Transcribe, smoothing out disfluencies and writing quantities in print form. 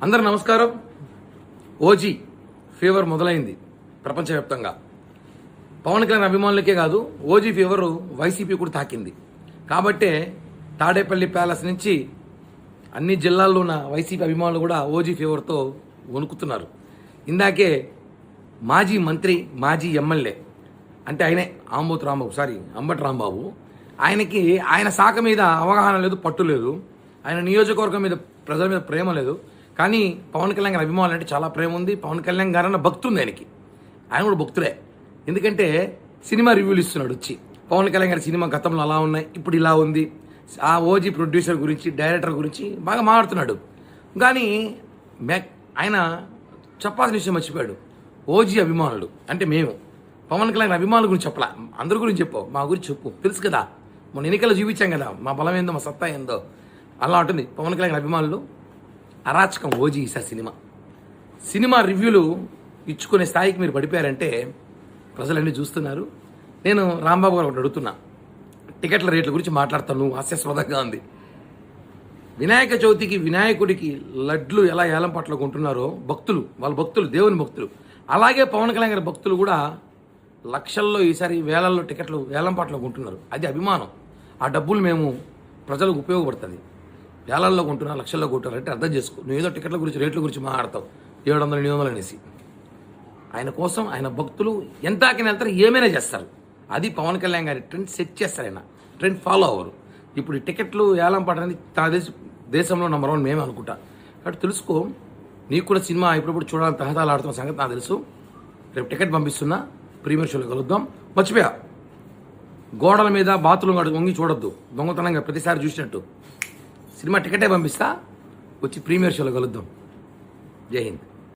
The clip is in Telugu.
అందరూ నమస్కారం. ఓజీ ఫీవర్ మొదలైంది ప్రపంచవ్యాప్తంగా. పవన్ కళ్యాణ్ అభిమానులకే కాదు, ఓజీ ఫీవర్ వైసీపీ కూడా తాకింది. కాబట్టే తాడేపల్లి ప్యాలెస్ నుంచి అన్ని జిల్లాల్లో ఉన్న వైసీపీ అభిమానులు కూడా ఓజీ ఫీవర్తో వణుకుతున్నారు. ఇందాకే మాజీ మంత్రి, మాజీ ఎమ్మెల్యే అంటే ఆయనే అంబటి రాంబాబు, ఆయన శాఖ మీద అవగాహన లేదు, పట్టు లేదు. ఆయన నియోజకవర్గం మీద, ప్రజల మీద ప్రేమ లేదు. కానీ పవన్ కళ్యాణ్ గారి అభిమానులు అంటే చాలా ప్రేమ ఉంది. పవన్ కళ్యాణ్ గారు అన్న భక్తి ఉంది ఆయనకి. ఆయన కూడా భక్తుడే. ఎందుకంటే సినిమా రివ్యూలు ఇస్తున్నాడు వచ్చి. పవన్ కళ్యాణ్ గారి సినిమా గతంలో అలా ఉన్నాయి, ఇప్పుడు ఇలా ఉంది. ఆ ఓజీ ప్రొడ్యూసర్ గురించి, డైరెక్టర్ గురించి బాగా మాట్లాడుతున్నాడు. కానీ ఆయన చెప్పాల్సిన విషయం మర్చిపోయాడు. ఓజీ అభిమానులు అంటే మేము పవన్ కళ్యాణ్ అభిమానుల గురించి చెప్పలా, అందరి గురించి చెప్పు, మా గురించి చెప్పు. తెలుసు కదా, మొన్న ఎన్నికల్లో చూపించాం కదా మా బలం ఏందో, మా సత్తా ఏందో. అలా ఉంటుంది పవన్ కళ్యాణ్ అభిమానులు. అరాచకం ఓజీ ఈసారి సినిమా రివ్యూలు ఇచ్చుకునే స్థాయికి మీరు పడిపోయారంటే ప్రజలన్నీ చూస్తున్నారు. నేను రాంబాబు గారు ఒకటి అడుగుతున్నా, టికెట్ల రేట్ల గురించి మాట్లాడతాను. హాస్యాస్పదంగా ఉంది. వినాయక చవితికి వినాయకుడికి లడ్లు ఎలా ఏలం పట్ల కొంటున్నారో భక్తులు, వాళ్ళ భక్తులు, దేవుని భక్తులు, అలాగే పవన్ కళ్యాణ్ గారి భక్తులు కూడా లక్షల్లో, ఈసారి వేలల్లో టికెట్లు వేలం పట్ల కొంటున్నారు. అది అభిమానం. ఆ డబ్బులు మేము ప్రజలకు ఉపయోగపడుతుంది. వేలల్లో కొంటున్నా, లక్షల్లో కొంటున్నారు అంటే అర్థం చేసుకో. నువ్వు ఏదో టికెట్ల గురించి, రేట్ల గురించి మాట్లాడతావు, 700 800 అనేసి. ఆయన కోసం ఆయన భక్తులు ఎంత ఆకిన వెళ్తారు, ఏమైనా చేస్తారు. అది పవన్ కళ్యాణ్ గారి ట్రెండ్ సెట్ చేస్తారు. ఆయన ట్రెండ్ ఫాలో అవ్వరు. ఇప్పుడు ఈ టికెట్లు ఏలం పడని దేశంలో నంబర్ 1 మేమే అనుకుంటా. కాబట్టి తెలుసుకో, నీకు కూడా సినిమా ఇప్పుడు చూడాలని తహతాలు ఆడుతున్న సంగతి నాకు తెలుసు. రేపు టికెట్ పంపిస్తున్నా, ప్రీమియర్ షోలో కలుద్దాం. మర్చిపోయా, గోడల మీద బాతులు వంగి చూడొద్దు, దొంగతనంగా ప్రతిసారి చూసినట్టు. సినిమా టికెటే పంపిస్తా, వచ్చి ప్రీమియర్ షోలో కలుద్దాం. జై హింద్.